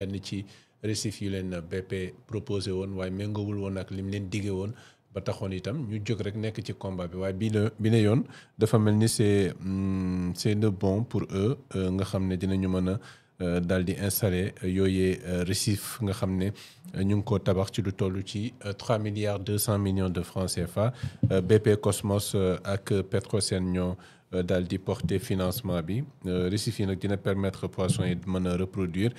benn ci récif yu leen BP proposé woon waaye méngoowul woon ak lim leen diggee woon ba taxoon itam ñu jóg rek nekk ci combat bi waaye bi ne yoon dafa mel ni c'est le bon pour eux nga xam ne dinañu mën a daal di installer yooyee récif nga xam ne ñu ngi ko tabax ci lu toll ci 3 milliards 200 millions de francs CFA BP Cosmos ak Petrosen ñoo daal di porter financement bi récif yi nag dina permettre poissons yi mën a reproduire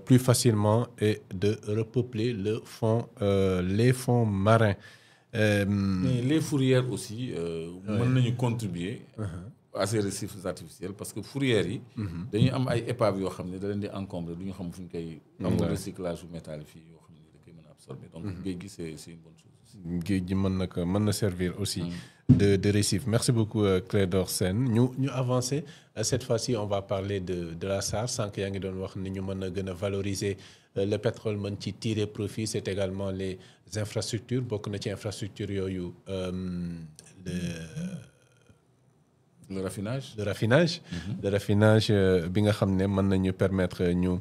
plus facilement et de repeupler les fonds marins. Mais les fourrières aussi mën nañu contribuer à ces récifs artificiels parce que fourrières yi dañuy am ay épaves yoo xam ne da leen di encombrer du ñu xam fu ñu koy amul recyclage bu métal fii yoo xam ne da koy mën a absorber donc géej gi c'est une bonne chose. géej gi mën na servir aussi de récif. Merci beaucoup Clédor Sène ñu avancer cette fois-ci on va parler de la SAR sànq yaa ngi doon wax ni ñu mën a gën a valoriser le pétrole mën ci tirer profit c'est également les infrastructures bokk na ci infrastructure yooyu le raffinage. le raffinage bi nga xam ne mën nañu permettre ñu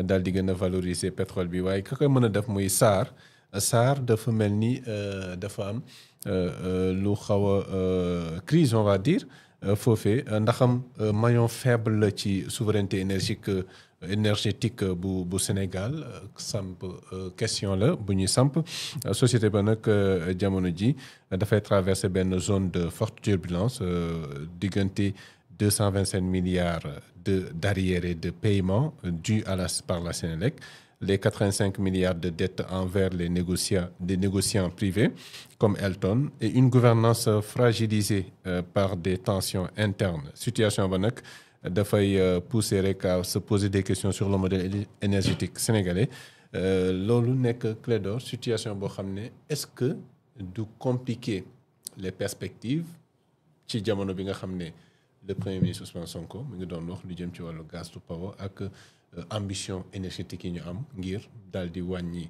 daal di gën a valoriser pétrole bi waaye ka koy mën a def muy SAR dafa mel ni dafa am lu xaw a crise on va dire foofee ndaxam maillon faible la ci souveraineté énergétique bu Sénégal samp question la bu ñuy samp société ba nag jamono ji dafay traverser benn zone de forte turbulence diggante 227 milliards d'arriérés de paiement dus par la Sénélec, les 85 milliards de dettes envers des négociants privés comme Elton et une gouvernance fragilisée par des tensions internes. Situation ba nag dafay pousser rek à se poser des questions sur le modèle énergétique sénégalais loolu nekk Clédor situation boo xam ne est-ce que du compliquer les perspectives ci jamono bi nga xam ne le premier ministre Ousmane Sonko mi ngi doon wax lu jëm ci wàllu gaz to power ak ambition énergétique yi ñu am ngir daal di wàññi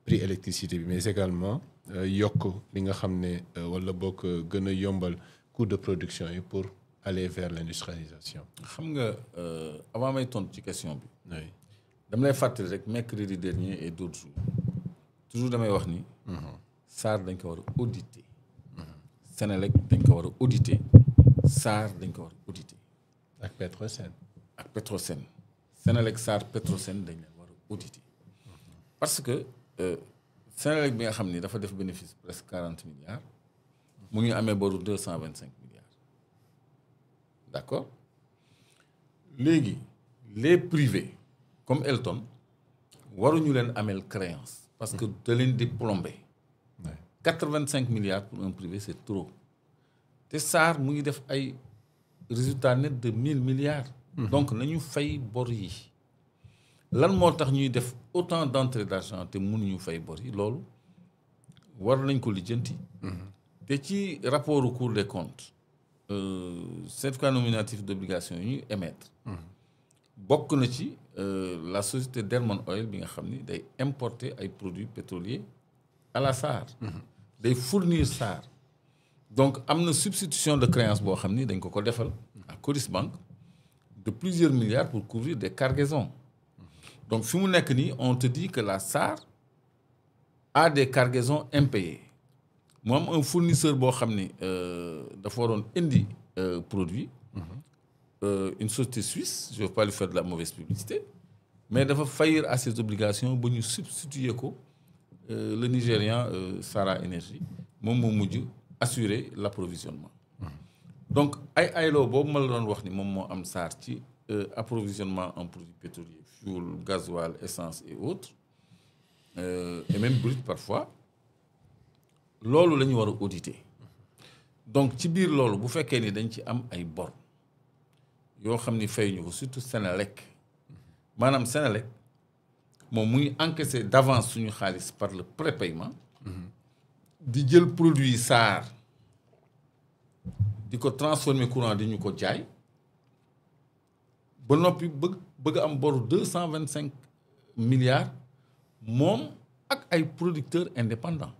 prix électricité bi mais également yokk li nga xam ne wala bokk gën a yombal coût de production yi pour aller vers l'industrialisation. xam nga avant may tontu ci question bi. oui dama lay fàttali rek mercredi dernier et d'autres jours toujours damay wax ni. SAR dañ ko war a auditer. Sénélec dañ ko war a auditer. SAR dañ ko war a auditer. ak Petrosen. Sénélec SAR Petrosen dañ leen war a auditer. parce que Sénélec bi nga xam ni dafa def bénéfice presque 40 milliards. mu ngi amee boru 225 milliards. d'accord léegi les privés comme Elton waruñu leen ameel créance parce que da leen di plomber 85 milliards pour un privé c'est trop te SAR mu ngi def ay résultats nets de 1000 milliards donc nañu fay bor yi lan moo tax ñuy def autant d'entrées d'argent te mënuñu fay bor yi loolu war nañ ko lijjanti te ci rapport au Cour des comptes certificat nominatif d'obligation yi ñuy émettre bokk na ci la société Derman Oil bi nga xam ni day importer ay produits pétroliers à la SAR day fournir SAR donc am na substitution de créance boo xam ni dañ ko defal à Coris Bank de plusieurs milliards pour couvrir des cargaisons donc fi mu nekk nii on te dit que la SAR a des cargaisons impayées mu am un fournisseur boo xam ni dafa waroon indi produit une société suisse je ne veux pas lui faire de la mauvaise publicité mais dafa faillir à ses obligations ba ñu substituer ko le Nigérian Sara Energy moom moo mujj assurer l'approvisionnement donc ayloo boobu ma la doon wax ni moom moo am SAR ci approvisionnement en produits pétroliers fuel gasoil essence et autres et même brut parfois loolu la ñu war a auditer donc ci biir loolu bu fekkee ni dañ ci am ay bor yoo xam ni fay ñu ko surtout Sénélec maanaam Sénélec moom mu ngi encaisser d'avance suñu xaalis par le prépaiement di jël produit SAR di ko transformer courant di ñu ko jaay ba noppi bëgg am boru 225 milliards moom ak ay producteurs indépendants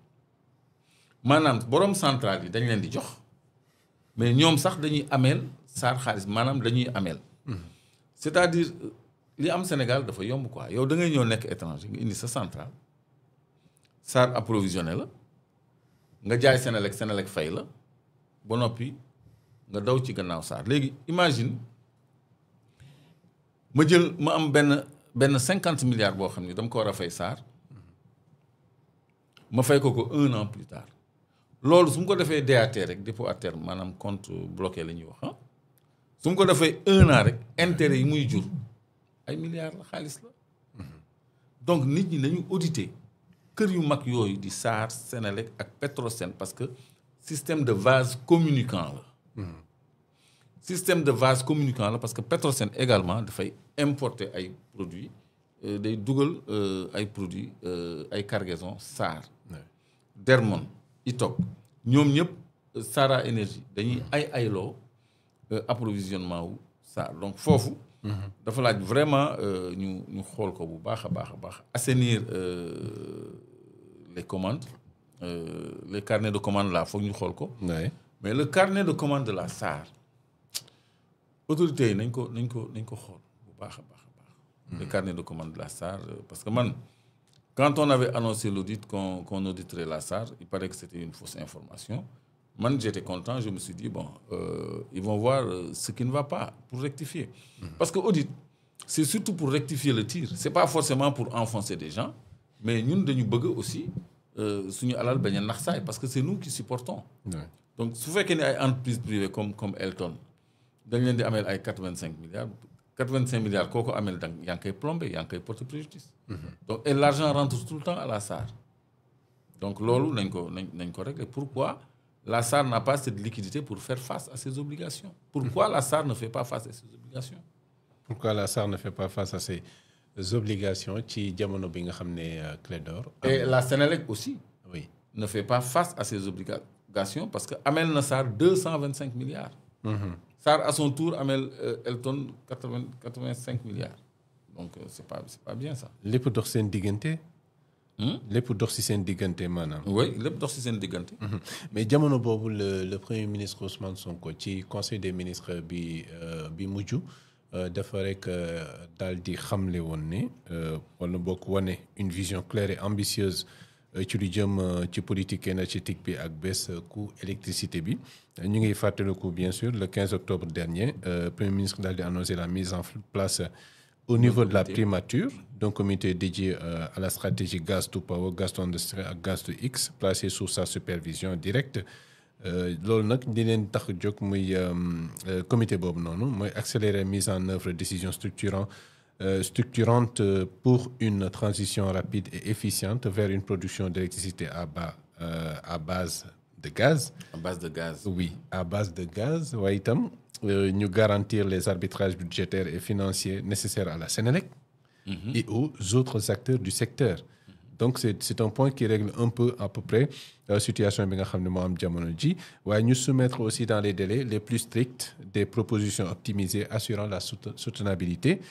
maanaam borom centrale yi dañ leen di jox mais ñoom sax dañuy ameel SAR xaalis maanaam dañuy ameel c'est-à-dire li am Sénégal dafa yomb quoi yow da ngay ñëw nekk étranger nga indi sa centrale SAR approvisionné la nga jaay Senelec fay la ba noppi nga daw ci gannaaw SAR léegi imagine ma am benn 50 milliards boo xam ni dama ko war a fay SAR ma fay ko 1 an plus tard loolu su mu ko defee DAT rek dépôt à terme maanaam compte bloqué la ñuy wax su mu ko defee 1 an rek intérêt yi muy jur ay milliards la xaalis la donc nit ñi nañu auditer kër yu mag yooyu di SAR Senelec ak Petrosen parce que système de vase communicant la système de vase communicant la parce que Petrosen également dafay importer ay produits day dugal ay produits ay cargaison SAR Dermon Itok ñoom ñëpp Sara Énergie dañuy ayloo approvisionnement wu SAR donc foofu dafa laaj vraiment ñu xool ko bu baax a baax assainir les commandes les carnets de commandes là foog ñu xool ko mais le carnet de commande de la SAR autorités yi nañ ko xool bu baax a baax le carnet de commande de la SAR parce que man quand on avait annoncé l'audit qu'on auditerait la SAR il paraît que c'était une fausse information man j'étais content je me suis dit bon ils vont voir ce qui ne va pas pour rectifier parce que audit c'est surtout pour rectifier le tir c'est pas forcément pour enfoncer des gens mais ñun dañu bëgg aussi suñu alal bañ a nax saay parce que c'est nous qui supportons donc su fekkee ne ay entreprises privées comme Elton dañ leen di ameel ay 85 milliards koo ko ameel da yaa ngi koy plombé yaa ngi koy porter préjudice donc et l'argent rentre tout le temps à la SAR donc loolu nañ ko régler pourquoi la SAR n'a pas cette liquidité pour faire face à ses obligations. Pourquoi la SAR ne fait pas face à ses obligations? Pourquoi la SAR ne fait pas face à ses obligations ci jamono bi nga xam ne Clédor. Et la Sénélec aussi. Oui. Ne fait pas face à ses obligations parce que amel na SAR 225 milliards. SAR à son tour amel Elton 85 milliards. Donc c'est pas bien ça. lépp dox seen diggante. lépp dox ci seen diggante maanaam. oui lépp dox ci seen diggante. mais jamono boobu le premier ministre Ousmane Sonko ci conseil des ministres bi mujj dafa rek daal di xamle woon ne wala bokk wane une vision claire et ambitieuse ci lu jëm ci politique énergétique bi ak baisse coût électricité bi ñu ngi fàttaliku bien sûr le 15 octobre dernier premier ministre daal di annoncé la mise en place. Au niveau de la primature d'un comité dédié à la stratégie gaz to power gaz to industrie ak gaz to X placé sous sa supervision directe loolu nag di leen tax jóg muy comité boobu noonu mooy accélérer mise en œuvre décisions structurantes pour une transition rapide et efficiente vers une production d'électricité à base de gaz. À base de gaz. Oui, à base de gaz waaye itam. Ñu garantir les arbitrages budgétaires et financiers nécessaires à la Sénélec et aux autres acteurs du secteur. Donc c'est un point qui règle un peu à peu près la situation bi nga xam ne moo am jamono ji waaye ñu soumettre aussi dans les délais les plus stricts des propositions optimisées assurant la soutenabilité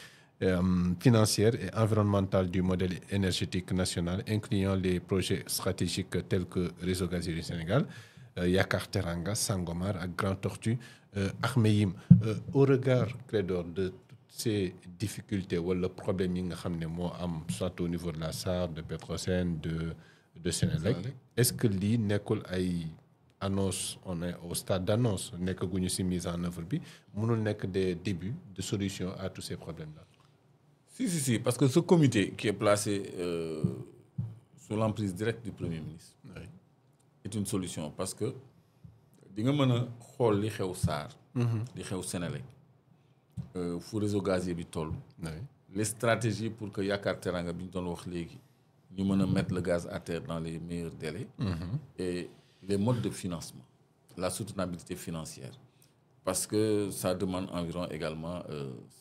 financière et environnementale du modèle énergétique national incluant les projets stratégiques tels que Réseau gazier du Sénégal Yakar Teranga Sangomar ak Grand Tortue Ahmeyim au regard Clédor de toutes ces difficultés wala problèmes yi nga xam ne moo am soit au niveau de la SAR de Petrosen de Senelec est-ce que lii nekkul ay annonce on est au stade d'annonce nekkaguñu ci mise en œuvre bi mënul nekk des débuts de solution à tous ces problèmes-là. Si parce que ce comité qui est placé sous l'emprise directe du Premier ministre est une solution parce que di nga mën a xool li xew SAR li xew Senelec fu réseau gazier bi toll les stratégies pour que Yakar Teranga bi ñu doon wax léegi ñu mën a mettre le gaz à terre dans les meilleurs délais et les modes de financement la soutenabilité financière parce que ça demande environ également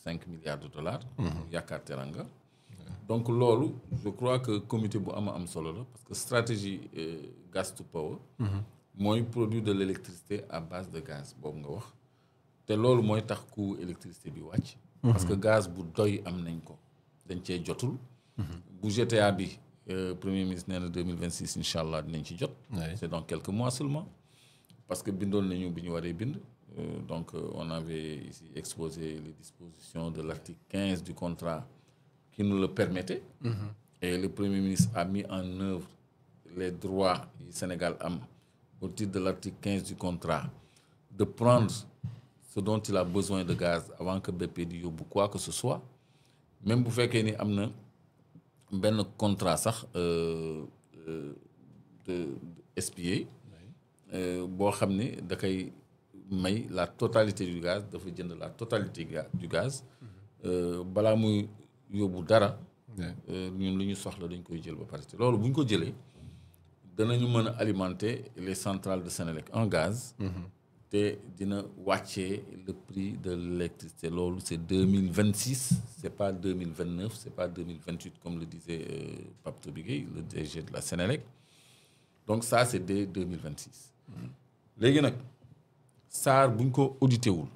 5 milliards de dollars Yakar Teranga donc loolu je crois que comité bu am solo la parce que stratégie gas to power mooy produire de l'électricité à base de gaz boobu nga wax te loolu mooy tax coût électricité bi wàcc parce que gaz bu doy am nañ ko dañ cee jotul bu GTA bi premier ministre nee na 2026 incha allah dinañ ci jot c'est dans quelques mois seulement parce que bindoon nañu bi ñu waree bind donc on avait ici exposé les dispositions de l'article 15 du contrat qui nous le permettait. Et le Premier ministre a mis en œuvre les droits du Sénégal au titre de l'article 15 du contrat de prendre ce dont il a besoin de gaz avant que BP di yóbbu quoi que ce soit. Même bu fekkee ni am na benn contrat sax de SPA boo xam ne da koy may la totalité du gaz dafa jënd la totalité du gaz balaa muy yóbbu dara ñun lu ñu soxla dañ koy jël ba pare te loolu bu ñu ko jëlee danañu mën a alimenter les centrales de Sénélec en gaz te dina wàccee le prix de l'électricité loolu c'est 2026 c'est pas 2029 c'est pas 2028 comme le disait Pape Toby Gueye le DG de la Sénélec donc ça c'est dès 2026 léegi nag SAR bu ñu ko audité wul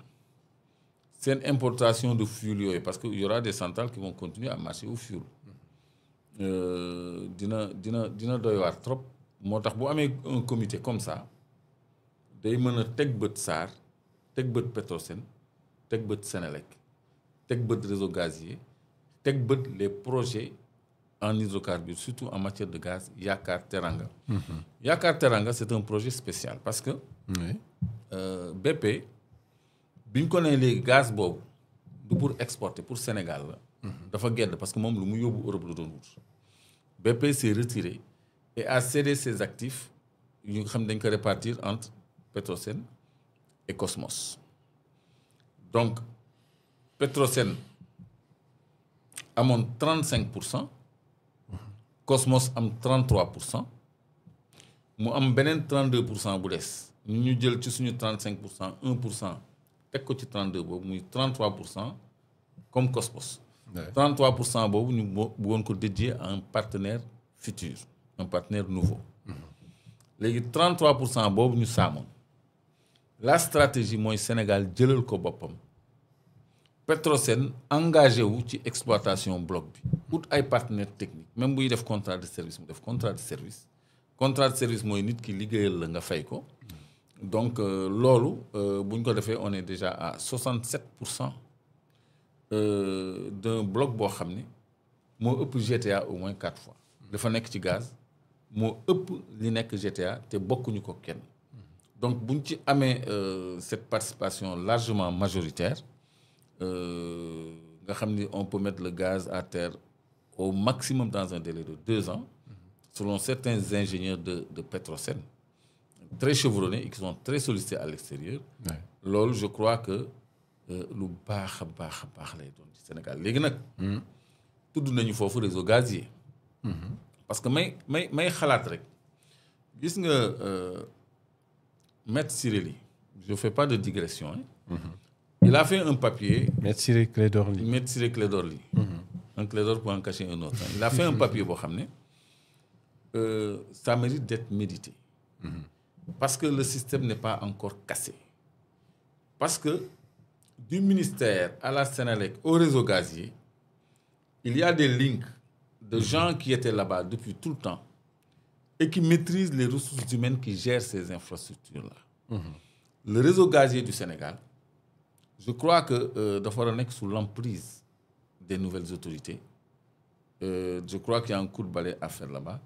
seen importation de fuel yooyu parce que il y aura des centrales qui vont continuer à marcher au fuel dina doy waar trop moo tax bu amee un comité comme ça day mën a teg bët SAR teg bët Petrosen teg bët Sénélec teg bët réseau gazier teg bët les projets en hydrocarbures surtout en matière de gaz Yaakaar Teranga. Yaakaar Teranga c'est un projet spécial parce que BP bi ñu ko nee léegi gaz boobu du pour exporter pour Sénégal la dafa gedd parce que moom lu mu yóbbu Europe la doon wut BP s'est retiré et a cédé ses actifs yu nga xam ne dañ ko répartir entre Petrosen et Cosmos donc Petrosen amoon 35%, Cosmos am 33%, mu am beneen 32% bu des ñu jël ci suñu 35%, 1% teg ko ci 32 boobu muy 33% comme Cosmos. 33% boobu ñu bëggoon ko dédié à un partenaire futur, un partenaire nouveau. léegi 33% boobu ñu saamoon la stratégie mooy Sénégal jëlal ko boppam Petrosen engagé wu ci exploitation bloc bi ut ay partenaires techniques même buy def contrat de service mu def contrat de service. Contrat de service mooy nit ki liggéeyal la nga fay ko donc loolu bu ñu ko defee on est déjà à 67% d'un bloc boo xam ne moo ëpp GTA au moins 4 fois dafa nekk ci gaz moo ëpp li nekk GTA te bokkuñu ko kenn donc bu ñu ci amee cette participation largement majoritaire nga xam ni on peut mettre le gaz à terre au maximum dans un délai de 2 ans selon certains ingénieurs de Petrosen très chevronnés et qui sont très sollicités à l'extérieur loolu je crois que lu baax a baax lay doon ci Sénégal léegi nag tudd nañu foofu réseau gazier parce que may xalaat rek gis nga Maître Ciré Ly je fais pas de digression il a fait un papier Maître Ciré Clédor Ly un Clédor pour en cacher un autre il a fait un papier boo xam ne ça mérite d'être médité parce que le système n'est pas encore cassé parce que du ministère à la Sénélec au réseau gazier il y a des lignes de gens qui étaient là-bas depuis tout le temps et qui maîtrisent les ressources humaines qui gèrent ces infrastructures-là. Le réseau gazier du Sénégal, je crois que dafa war a nekk sous l'emprise des nouvelles autorités. Je crois qu'il y a un coup de balai à faire là-bas.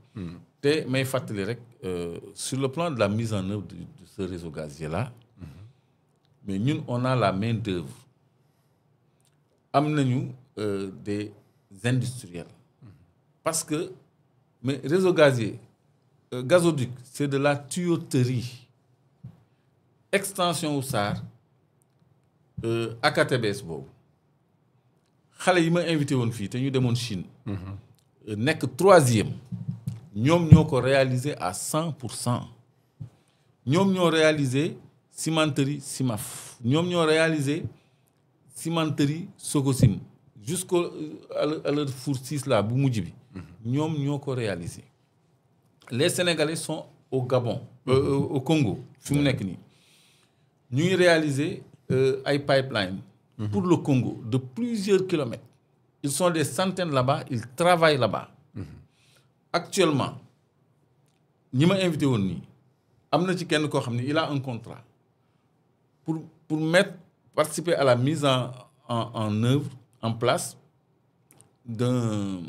te may fàttali rek sur le plan de la mise en œuvre de ce réseau gazier-là, mais ñun on a la main d'œuvre. Am nañu des industriels. Parce que mais réseau gazier gazoduc c'est de la tuyauterie extension wu SAR AKTBS boobu xale yi ma invité woon fii te ñu demoon Chine nekk 3e ñoom ñoo ko réalisé à 100%. ñoom ñoo réalisé cimenterie Cimaf ñoom ñoo réalisé cimenterie Sococim à leur four 6 là bu mujj bi ñoom ñoo ko réalisé. Les Sénégalais sont au Gabon au Congo fi mu nekk nii ñu ngi réaliser ay pipeline pour le Congo de plusieurs kilomètres. Ils sont des centaines là-bas, ils travaillent là-bas. Actuellement ñi ma invité woon nii am na ci kenn koo xam ne il a un contrat pour participer à la mise en œuvre en place d'un